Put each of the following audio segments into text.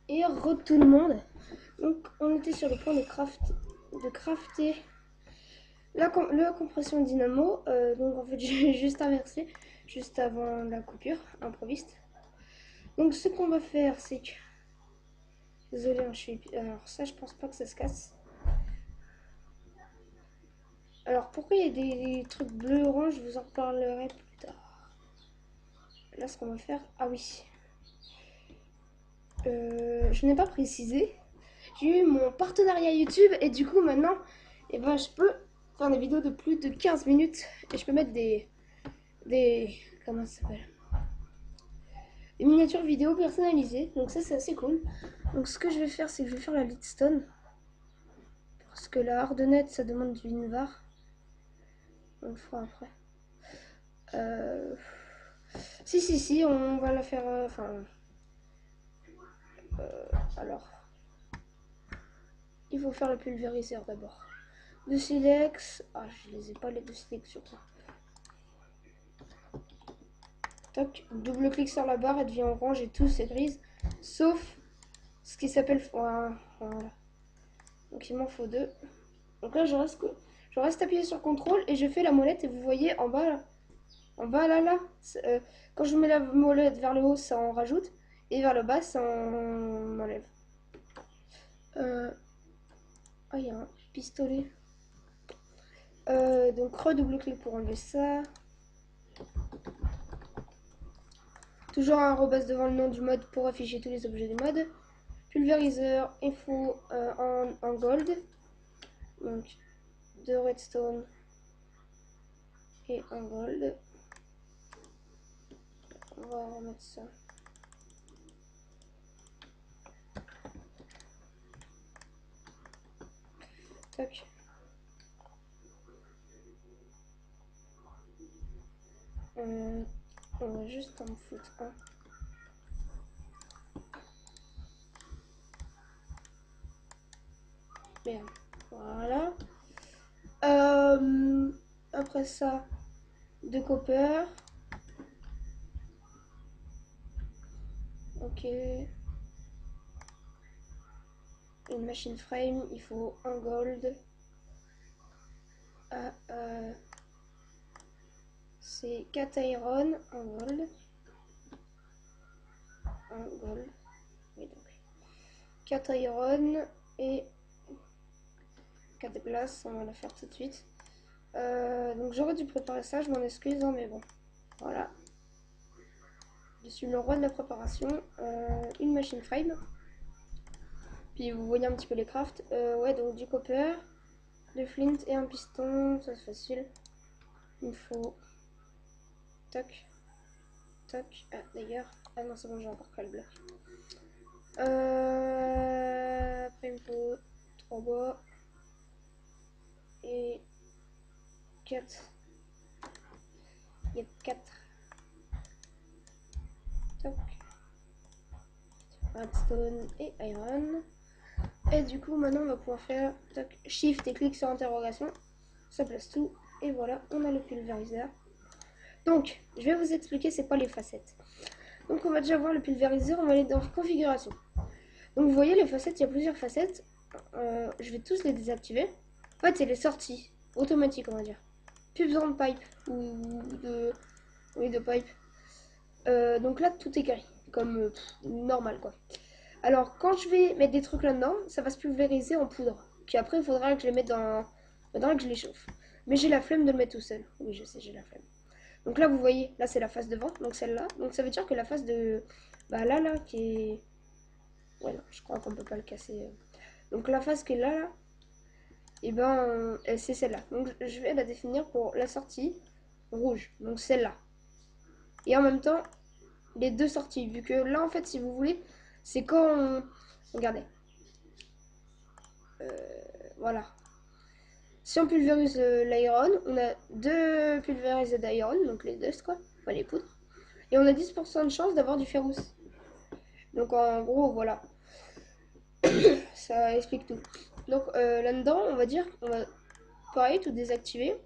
Et re tout le monde. Donc on était sur le point de crafter la compression dynamo. Donc en fait j'ai juste inversé juste avant la coupure improviste. Donc ce qu'on va faire c'est que... Désolé, hein, alors ça je pense pas que ça se casse. Alors pourquoi il y a des trucs bleu orange, je vous en reparlerai plus tard. Là ce qu'on va faire... Ah oui. Je n'ai pas précisé. J'ai eu mon partenariat YouTube et du coup maintenant, eh ben, je peux faire des vidéos de plus de 15 minutes et je peux mettre comment ça s'appelle, des miniatures vidéo personnalisées. Donc ça c'est assez cool. Donc ce que je vais faire, c'est que je vais faire la leadstone parce que la hardonnette ça demande du invar. On le fera après. Si, on va la faire. Alors, il faut faire le pulvériseur d'abord. De silex. Ah, je les ai pas les deux silex sur moi. Toc, double clic sur la barre, elle devient orange et tout c'est grise. Sauf ce qui s'appelle. Voilà. Donc il m'en faut deux. Donc là, je reste appuyé sur CTRL et je fais la molette et vous voyez en bas là. En bas là. Quand je mets la molette vers le haut, ça en rajoute. Et vers le bas, ça en enlève. Ah, il y a un pistolet. Donc redouble-clic pour enlever ça. Toujours un arrobas devant le nom du mode pour afficher tous les objets du mode. Pulvériseur, info en gold. Donc 2 redstone et un gold. On va remettre ça. Tac. On va juste en foutre un. Merde. Voilà. Après ça, 2 copper. Ok. Une machine frame, il faut un gold. C'est 4 iron, un gold. Un gold. Oui, donc 4 iron et 4 glaces, on va la faire tout de suite. Donc j'aurais dû préparer ça, je m'en excuse, hein, mais bon, voilà. Je suis le roi de la préparation. Une machine frame. Puis vous voyez un petit peu les crafts. Ouais, donc du copper, de flint et un piston, ça c'est facile. Il me faut... Tac. Tac. Ah, d'ailleurs... Ah non, c'est bon, j'ai encore 4 blocs. Après, il me faut 3 bois. Et 4. Il y a 4. Tac. Redstone et iron. Et du coup, maintenant, on va pouvoir faire tac, shift et clic sur interrogation. Ça place tout. Et voilà, on a le pulvériseur. Donc, je vais vous expliquer c'est quoi les facettes. Donc, on va déjà voir le pulvériseur. On va aller dans configuration. Donc, vous voyez les facettes, il y a plusieurs facettes. Je vais tous les désactiver. En fait, c'est les sorties automatiques, on va dire. Plus besoin de pipe ou de... Oui, de pipe. Donc là, tout est carré. Comme normal, quoi. Alors, quand je vais mettre des trucs là-dedans, ça va se pulvériser en poudre. Puis après, il faudra que je les mette que je les chauffe. Mais j'ai la flemme de le mettre tout seul. Oui, je sais, j'ai la flemme. Donc là, vous voyez, là, c'est la face devant, donc celle-là. Donc ça veut dire que la face de... Bah là, qui est... Ouais, non, je crois qu'on peut pas le casser. Donc la face qui est là, et ben, c'est celle-là. Donc je vais la définir pour la sortie rouge. Donc celle-là. Et en même temps, les deux sorties. Vu que là, en fait, si vous voulez, c'est quand on... Regardez. Voilà. Si on pulvérise l'iron, on a deux pulvérisés d'iron, donc les dust quoi, enfin les poudres. Et on a 10% de chance d'avoir du ferrous. Donc en gros, voilà. Ça explique tout. Donc là-dedans, on va dire qu'on va pareil tout désactiver.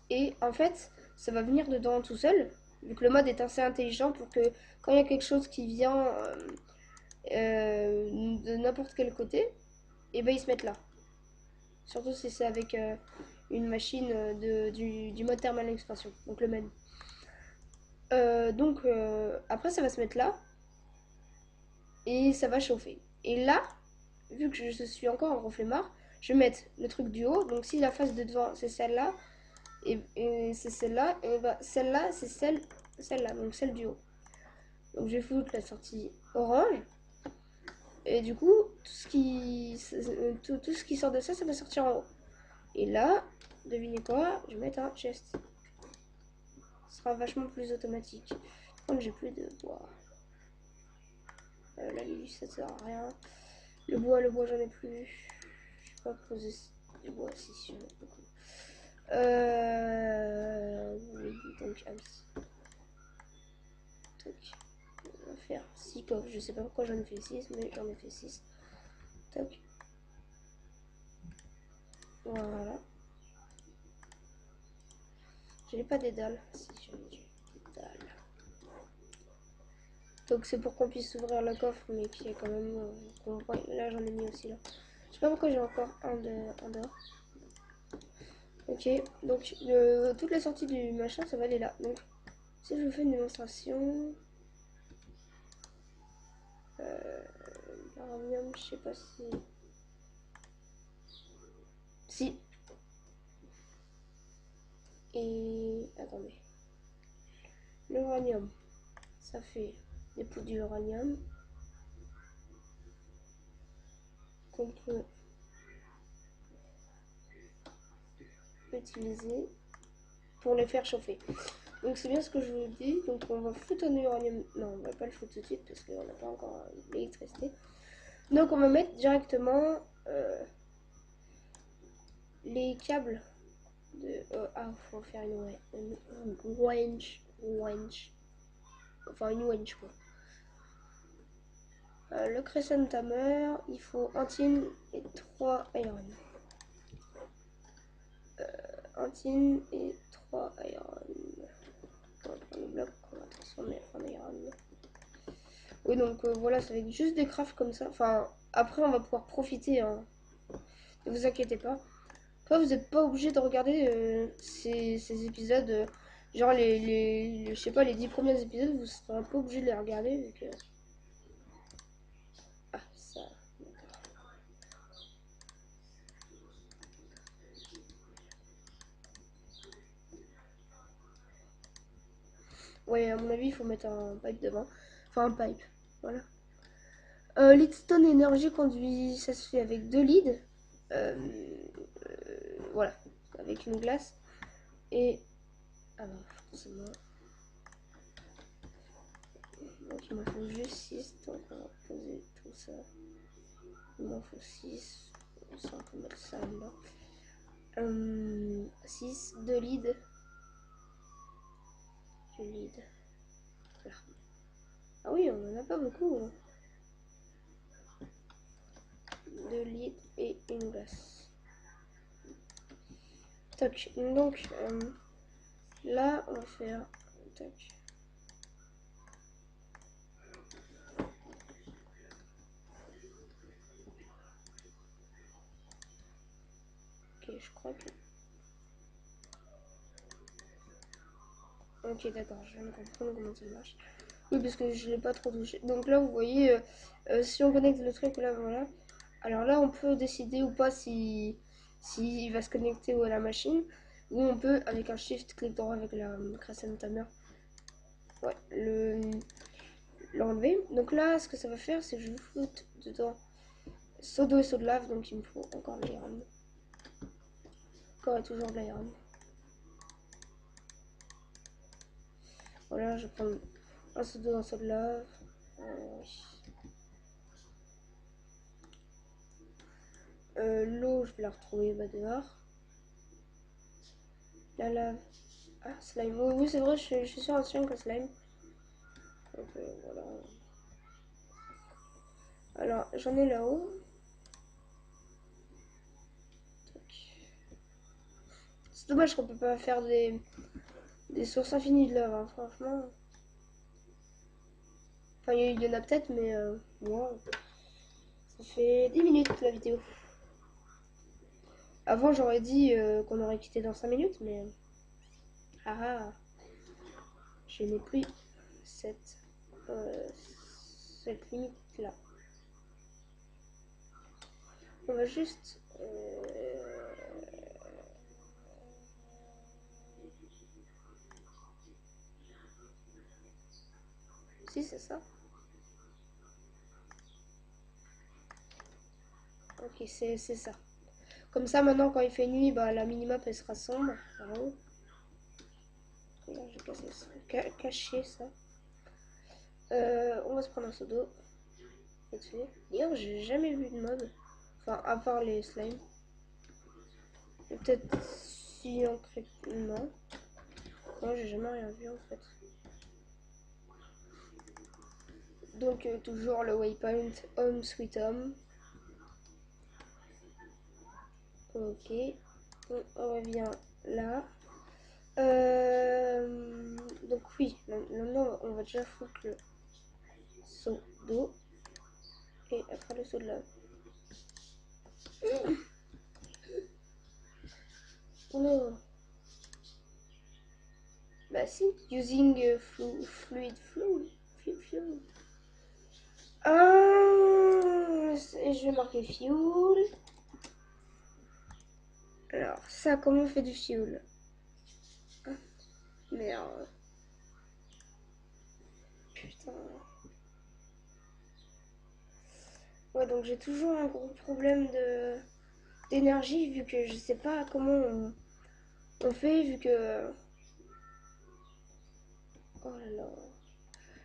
Et en fait, ça va venir dedans tout seul. Vu que le mode est assez intelligent pour que quand il y a quelque chose qui vient de n'importe quel côté, et ben ils se mettent là. Surtout si c'est avec une machine du mode thermal expansion, donc le même. Après ça va se mettre là et ça va chauffer. Et là, vu que je suis encore en reflet-marre, je vais mettre le truc du haut. Donc si la face de devant c'est celle-là et c'est celle-là, et bah celle-là c'est celle-là, donc celle du haut. Donc je vais foutre la sortie orange. Et du coup, tout ce qui sort de ça, ça va sortir en haut. Et là, devinez quoi, je vais mettre un chest. Ce sera vachement plus automatique. Comme j'ai plus de bois. La nuit, ça sert à rien. Le bois, j'en ai plus. Je sais pas poser du bois, si j'en ai beaucoup. Donc, ah oui. Tac. On va faire 6 coffres. Je sais pas pourquoi j'en ai fait 6, mais j'en ai fait 6. Tac. Voilà. J'avais pas des dalles. Si, j'avais des dalles. Donc c'est pour qu'on puisse ouvrir le coffre, mais qui est quand même... là j'en ai mis aussi là. Je sais pas pourquoi j'ai encore un dehors. Ok, donc toute la sortie du machin, ça va aller là. Donc si je vous fais une démonstration... L'uranium, je sais pas si... Si. Et... attendez. L'uranium, ça fait des poudres d'uranium qu'on peut utiliser pour les faire chauffer. Donc c'est bien ce que je vous dis. Donc on va foutre un uranium. Non, on va pas le foutre tout de suite parce qu'on n'a pas encore l'électricité. Donc on va mettre directement les câbles de... faut faire une winch. Enfin une winch quoi. Le Crescent Hammer, il faut un tin et 3 iron. Un tin et 3 iron. On va prendre le bloc qu'on va transformer en iron. Oui, donc voilà, ça va être juste des crafts comme ça. Enfin, après, on va pouvoir profiter. Hein. Ne vous inquiétez pas. Après, vous n'êtes pas obligé de regarder ces épisodes. Genre, je sais pas, les 10 premiers épisodes, vous ne serez pas obligé de les regarder. Vu que... ah, ça. Ouais, à mon avis, il faut mettre un pipe devant. Enfin, un pipe. Voilà. Leadstone énergie conduit, ça se fait avec 2 leads. Voilà, avec une glace. Et. Ah non, forcément. Donc il m'en faut juste 6. Donc on va poser tout ça. Il m'en faut 6. Ça, on peut mettre ça là. 6, 2 leads. 2 leads. Voilà. Ah oui, on en a pas beaucoup. Hein. 2 leads et une glace. Tac. Donc là, on va faire. Tac. Ok, je crois que. Ok, d'accord, je viens de comprendre comment ça marche. Oui, parce que je l'ai pas trop touché. Donc là, vous voyez, si on connecte le truc là, voilà. Alors là, on peut décider ou pas si il va se connecter ou à la machine. Ou on peut, avec un shift, clic droit avec la Crescent Hammer, ouais, l'enlever. Donc là, ce que ça va faire, c'est que je vous foute dedans saut d'eau et saut de lave. Donc il me faut encore de l'iron. Encore et toujours de l'iron. Voilà, je vais prendre un seau d'eau, un seau de lave. L'eau, je vais la retrouver dehors. La lave. Ah, slime. Oui, oui c'est vrai, je suis sur un que slime. Donc voilà. Alors, j'en ai là-haut. C'est dommage qu'on peut pas faire des des sources infinies de lave, hein, franchement. Enfin, il y en a peut-être, mais moi, ça fait 10 minutes la vidéo. Avant, j'aurais dit qu'on aurait quitté dans 5 minutes, mais... Ah, je n'ai plus euh, cette limite-là. On va juste... Si, c'est ça. Ok, c'est ça. Comme ça, maintenant, quand il fait nuit, bah, la minimap, elle sera sombre. Bravo. Regarde, j'ai cassé ça. Caché ça. On va se prendre un seau d'eau. D'ailleurs, j'ai jamais vu de mob. Enfin, à part les slimes. Peut-être si on crée... Non. Non, j'ai jamais rien vu, en fait. Donc, toujours le waypoint Home Sweet Home. Ok. On revient là. Donc oui, maintenant on va déjà foutre le seau d'eau et après le seau de lave. Oh non. Bah si, using fluid. Ah, je vais marquer fuel. Alors ça, comment on fait du fuel? Merde. Putain. Ouais, donc j'ai toujours un gros problème d'énergie vu que je sais pas comment on fait vu que... Oh là là.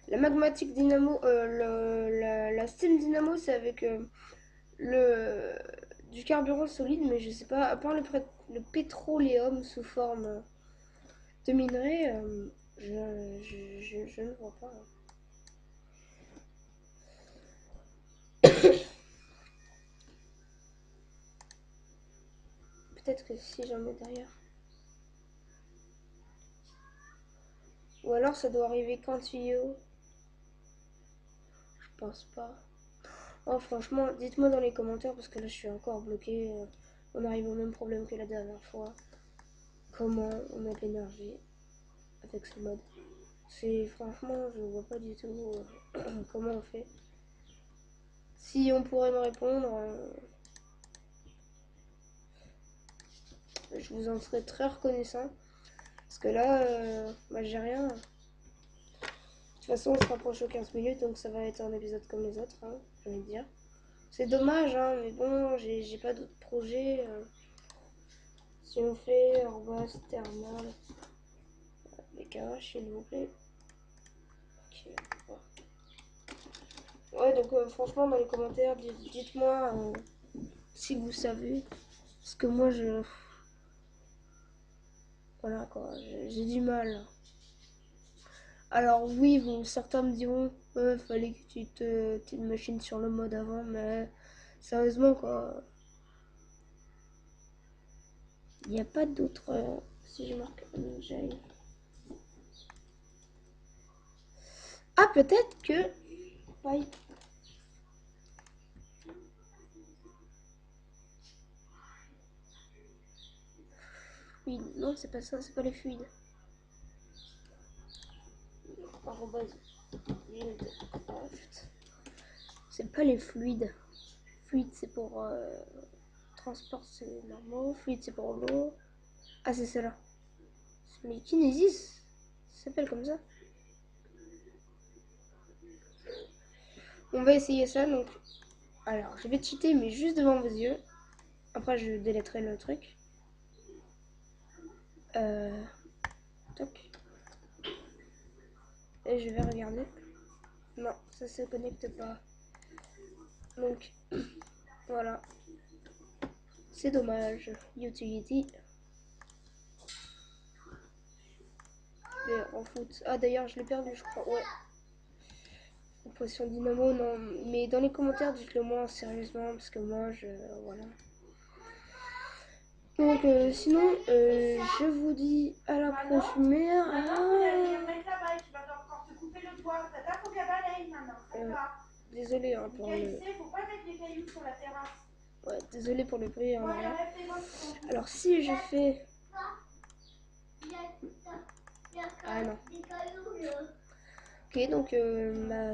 La magmatique dynamo, la steam dynamo, c'est avec du carburant solide, mais je sais pas, à part le pétroléum sous forme de minerai, je ne vois pas. Peut-être que si j'en mets derrière. Ou alors ça doit arriver quand tuyau. Je pense pas. Oh, franchement, dites-moi dans les commentaires parce que là je suis encore bloqué. On arrive au même problème que la dernière fois. Comment on met de l'énergie avec ce mode? C'est franchement, je vois pas du tout comment on fait. Si on pourrait me répondre, je vous en serais très reconnaissant. Parce que là, bah, j'ai rien. De toute façon, on se rapproche aux 15 minutes, donc ça va être un épisode comme les autres, hein, j'ai envie de dire. C'est dommage, hein, mais bon, j'ai pas d'autres projets. Si on fait arrobas thermal, avec un H, s'il vous plaît. Ok, ouais, donc franchement, dans les commentaires, dites-moi si vous savez. Parce que moi, voilà quoi, j'ai du mal. Alors oui, bon, certains me diront, fallait que tu te machines sur le mode avant, mais sérieusement quoi, il n'y a pas d'autre... si je marque j'aille. Ah, peut-être que... Ouais. Fluide. Non, c'est pas ça, c'est pas les fluides. Arrobase buildcraft. C'est pas les fluides. Fluide, c'est pour transport, c'est normal. Fluide, c'est pour l'eau. Ah, c'est celle-là. Mais Kinesis, ça s'appelle comme ça. On va essayer ça, donc... Alors, je vais cheater, mais juste devant vos yeux. Après, je déletterai le truc. Toc. Et je vais regarder. Non, ça se connecte pas. Donc, voilà. C'est dommage. Utility. En foot. Ah, d'ailleurs, je l'ai perdu, je crois. Ouais. Potion dynamo, non. Mais dans les commentaires, dites-le moi sérieusement, parce que moi, voilà. Donc sinon, je vous dis à la prochaine. Désolé pour le... Ouais, désolé pour le bruit en arrière. Alors si je fais... Ah non. Ok, donc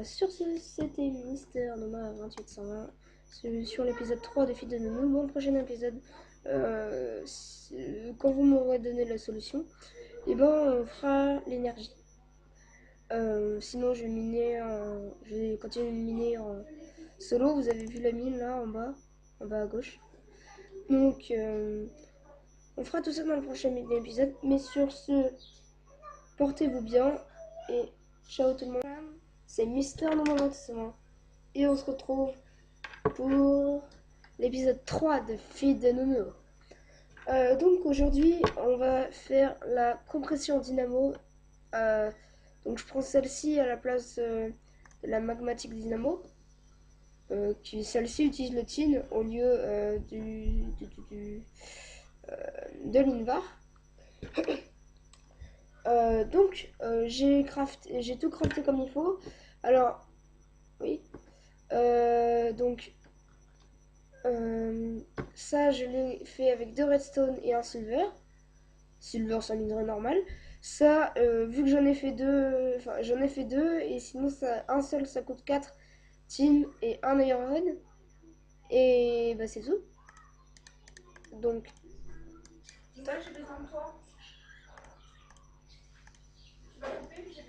sur ce, c'était Mister Noma 2820 sur l'épisode 3 des filles de Nounou. Bon, prochain épisode, quand vous m'aurez donné la solution, et ben on fera l'énergie. Sinon, je vais miner je vais continuer de miner en solo. Vous avez vu la mine là en bas à gauche. Donc, on fera tout ça dans le prochain épisode. Mais sur ce, portez-vous bien et ciao tout le monde. C'est Mister Normalement et on se retrouve pour l'épisode 3 de Feed de Nono. Donc aujourd'hui, on va faire la compression dynamo. Donc je prends celle-ci à la place de la magmatique dynamo. Qui celle-ci utilise le tin au lieu de l'Invar. Donc j'ai tout crafté comme il faut. Alors oui. Donc ça je l'ai fait avec 2 redstone et un silver. Silver ça minerai normal. Ça vu que j'en ai fait deux, et sinon ça, un seul ça coûte 4 tin et un iron. Et bah c'est tout. Donc Dis-moi, j'ai besoin de toi. Tu vas couper, j'ai